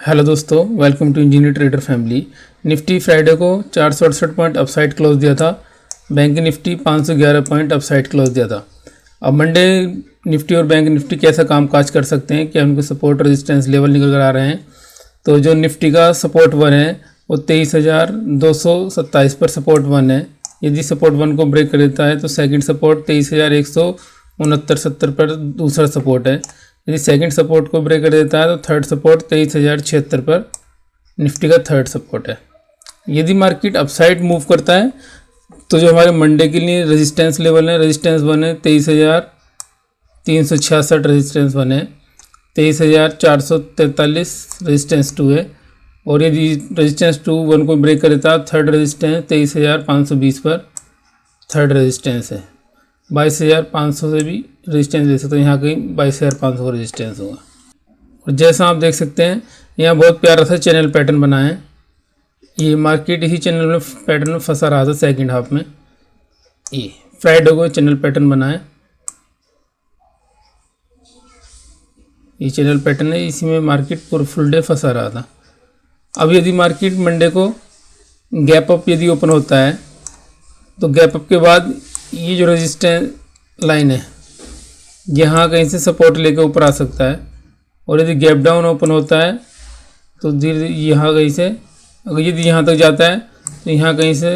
Hello दोस्तों, welcome to engineer trader family. Nifty Friday को 468 point upside close दिया था। Bank Nifty 511 point upside close दिया था। अब मंडे निफ्टी और बैंक निफ्टी कैसा कामकाज कर सकते हैं, क्या उनको सपोर्ट रेजिस्टेंस लेवल निकल कर आ रहे हैं। तो जो निफ्टी का सपोर्ट वन है वो 23,227 पर सपोर्ट वन है। यदि सपोर्ट वन को ब्रेक कर देता है तो सेकंड सपोर्ट 23,169.70 पर दूसरा सपोर्ट है। यदि सेकंड सपोर्ट को ब्रेक कर देता है तो थर्ड सपोर्ट 23,076 पर निफ्टी का थर्ड सपोर्ट है। यदि मार्केट अपसाइड मूव करता है तो जो हमारे मंडे के लिए रेजिस्टेंस लेवल है, रेजिस्टेंस वन है 23,366 रेजिस्टेंस वन है, 23,443 रेजिस्टेंस टू है। और यदि रेजिस्टेंस टू वन को ब्रेक कर देता है थर्ड रेजिस्टेंस 23,520 पर थर्ड रेजिस्टेंस है। 22,500 से भी रेजिस्टेंस दे सकते हो, यहाँ कहीं 22,500 का रेजिस्टेंस होगा। और जैसा आप देख सकते हैं यहाँ बहुत प्यारा सा चैनल पैटर्न बना है। ये मार्केट इसी चैनल में पैटर्न में फंसा रहा था सेकंड हाफ में। ये फ्राइडे को चैनल पैटर्न बना है, ये चैनल पैटर्न है, इसी में मार्केट पूरा फुल डे फंसा रहा था। अब यदि मार्केट मंडे को गैप अप यदि ओपन होता है तो गैप अप के बाद ये जो रेजिस्टेंस लाइन है यहाँ कहीं से सपोर्ट लेकर ऊपर आ सकता है। और यदि गैप डाउन ओपन होता है तो धीरे यहाँ कहीं से अगर यदि यहाँ तक जाता है तो यहाँ कहीं से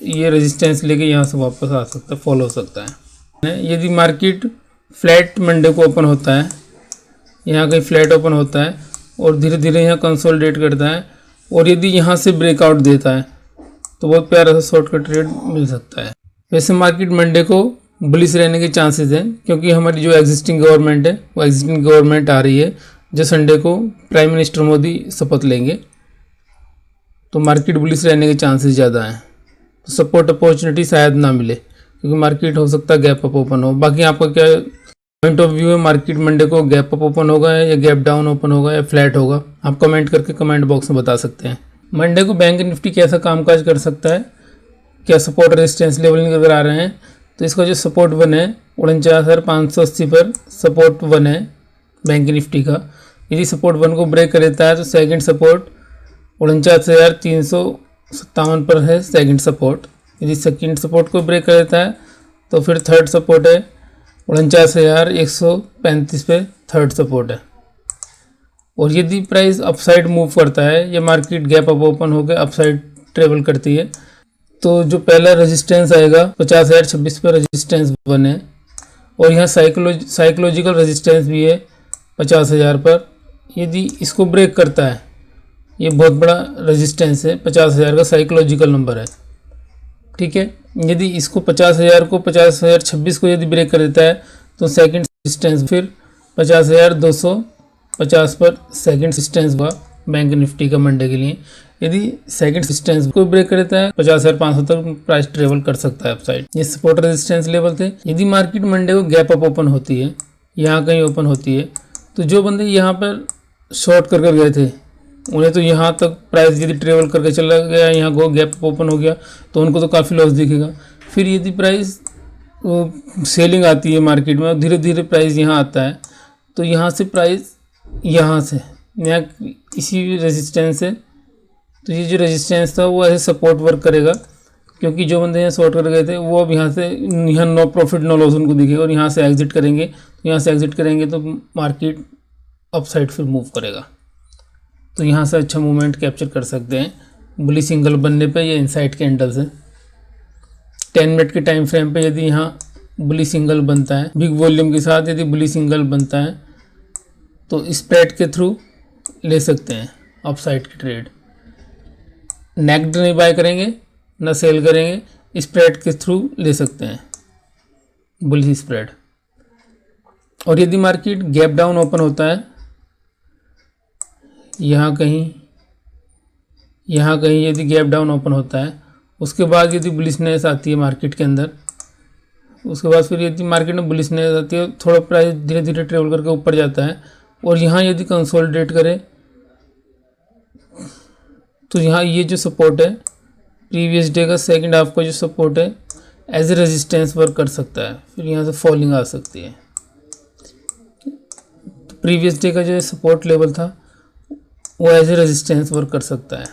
ये रेजिस्टेंस लेके यहाँ से वापस आ सकता है, फॉलो हो सकता है। यदि मार्केट फ्लैट मंडे को ओपन होता है, यहाँ कहीं फ्लैट ओपन होता है और धीरे धीरे यहाँ कंसोलिडेट करता है और यदि यहाँ से ब्रेकआउट देता है तो बहुत प्यारा सा शॉर्टकट ट्रेड मिल सकता है। वैसे मार्केट मंडे को बुलिश रहने के चांसेस हैं क्योंकि हमारी जो एग्जिस्टिंग गवर्नमेंट है वो एग्जिस्टिंग गवर्नमेंट आ रही है, जो संडे को प्राइम मिनिस्टर मोदी शपथ लेंगे, तो मार्केट बुलिश रहने के चांसेस ज़्यादा हैं। तो सपोर्ट अपॉर्चुनिटी शायद ना मिले क्योंकि मार्केट हो सकता है गैप अप ओपन हो। बाकी आपका क्या पॉइंट ऑफ व्यू है, मार्केट मंडे को गैप अप ओपन होगा या गैप डाउन ओपन होगा या फ्लैट होगा, आप कमेंट करके कमेंट बॉक्स में बता सकते हैं। मंडे को बैंक निफ्टी कैसा कामकाज कर सकता है, क्या सपोर्ट रेजिस्टेंस लेवल निकल आ रहे हैं। तो इसका जो सपोर्ट वन है 49,580 पर सपोर्ट वन है बैंक निफ्टी का। यदि सपोर्ट वन को ब्रेक कर देता है तो सेकंड सपोर्ट 49,357 पर है सेकंड सपोर्ट। यदि सेकंड सपोर्ट को ब्रेक कर देता है तो फिर थर्ड सपोर्ट है 49,135 पे थर्ड सपोर्ट है। और यदि प्राइस अपसाइड मूव करता है या मार्केट गैप अप ओपन होकर अपसाइड ट्रेवल करती है तो जो पहला रेजिस्टेंस आएगा 50,026 पर रेजिस्टेंस वन है और यहाँ साइकोलॉजिकल रेजिस्टेंस भी है 50,000 पर। यदि इसको ब्रेक करता है, ये बहुत बड़ा रेजिस्टेंस है, 50,000 का साइकोलॉजिकल नंबर है, ठीक है। यदि इसको 50,000 को 50,026 को यदि ब्रेक कर देता है तो सेकंड रेजिस्टेंस फिर 50,250 पर सेकंड रेजिस्टेंस हुआ बैंक निफ्टी का मंडे के लिए। यदि सेकंड रेजिस्टेंस को ब्रेक कर देता है 50,500 तक प्राइस ट्रेवल कर सकता है अपसाइड। ये सपोर्ट रेजिस्टेंस लेवल थे। यदि मार्केट मंडे को गैप अप ओपन होती है, यहाँ कहीं ओपन होती है, तो जो बंदे यहाँ पर शॉर्ट कर गए थे उन्हें तो यहाँ तक प्राइस यदि ट्रेवल करके चला गया, यहाँ को गैप ओपन हो गया तो उनको तो काफ़ी लॉस दिखेगा। फिर यदि प्राइस सेलिंग आती है मार्केट में और धीरे धीरे प्राइस यहाँ आता है तो यहाँ से प्राइस यहाँ से यहाँ इसी रेजिस्टेंस से, तो ये जो रेजिस्टेंस था वो ऐसे सपोर्ट वर्क करेगा क्योंकि जो बंदे यहाँ शॉर्ट कर गए थे वो अब यहाँ से यहाँ नो प्रॉफिट नो लॉस उनको दिखेगा और यहाँ से एग्जिट करेंगे। तो यहाँ से एग्जिट करेंगे तो मार्केट अपसाइड फिर मूव करेगा, तो यहाँ से अच्छा मूवमेंट कैप्चर कर सकते हैं बुली सिंगल बनने पे या इनसाइड कैंडल से। 10 मिनट के टाइम फ्रेम पे यदि यहाँ बुली सिंगल बनता है बिग वॉल्यूम के साथ, यदि बुली सिंगल बनता है तो स्प्रेड के थ्रू ले सकते हैं अपसाइड की ट्रेड। नेक्ड नहीं बाय करेंगे ना सेल करेंगे, स्प्रेड के थ्रू ले सकते हैं बुली स्प्रेड। और यदि मार्केट गैप डाउन ओपन होता है यहाँ कहीं यदि गैप डाउन ओपन होता है, उसके बाद यदि बुलिशनेस आती है मार्केट के अंदर, उसके बाद फिर यदि मार्केट में बुलिशनेस आती है थोड़ा प्राइस धीरे धीरे ट्रेवल करके ऊपर जाता है और यहाँ यदि कंसोलिडेट करे तो यहाँ ये जो सपोर्ट है प्रीवियस डे का सेकंड हाफ का जो सपोर्ट है एज ए रेजिस्टेंस वर्क कर सकता है, फिर यहाँ से फॉलिंग आ सकती है। तो प्रीवियस डे का जो सपोर्ट लेवल था वो एज ए रेजिस्टेंस वर्क कर सकता है,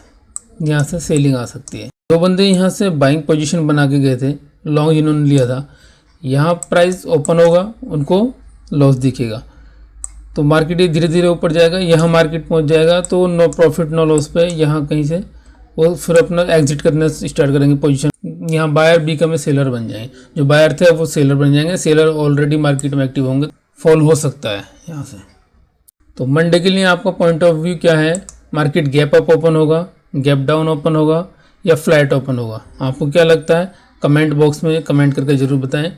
यहाँ से सेलिंग आ सकती है। दो बंदे यहाँ से बाइंग पोजीशन बना के गए थे, लॉन्ग जिन्होंने लिया था, यहाँ प्राइस ओपन होगा उनको लॉस दिखेगा, तो मार्केट ये धीरे धीरे ऊपर जाएगा, यहाँ मार्केट पहुँच जाएगा तो नो प्रॉफिट नो लॉस पे यहाँ कहीं से वो फिर अपना एग्जिट करना स्टार्ट करेंगे पोजीशन। यहाँ बायर बिकम ए सेलर बन जाएंगे, जो बायर थे वो सेलर बन जाएंगे, सेलर ऑलरेडी मार्केट में एक्टिव होंगे, फॉल हो सकता है यहाँ से। तो मंडे के लिए आपका पॉइंट ऑफ व्यू क्या है? मार्केट गैप अप ओपन होगा, गैप डाउन ओपन होगा या फ्लैट ओपन होगा? आपको क्या लगता है? कमेंट बॉक्स में कमेंट करके ज़रूर बताएं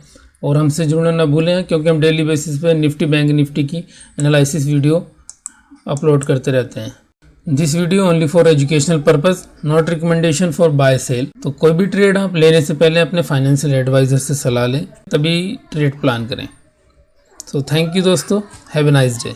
और हमसे जुड़ना ना भूलें, क्योंकि हम डेली बेसिस पे निफ्टी बैंक निफ्टी की एनालिसिस वीडियो अपलोड करते रहते हैं। This video only for educational purpose, not recommendation for buy sell. तो कोई भी ट्रेड आप लेने से पहले अपने फाइनेंशियल एडवाइज़र से सलाह लें, तभी ट्रेड प्लान करें। सो थैंक यू दोस्तों, हैव ए नाइस डे।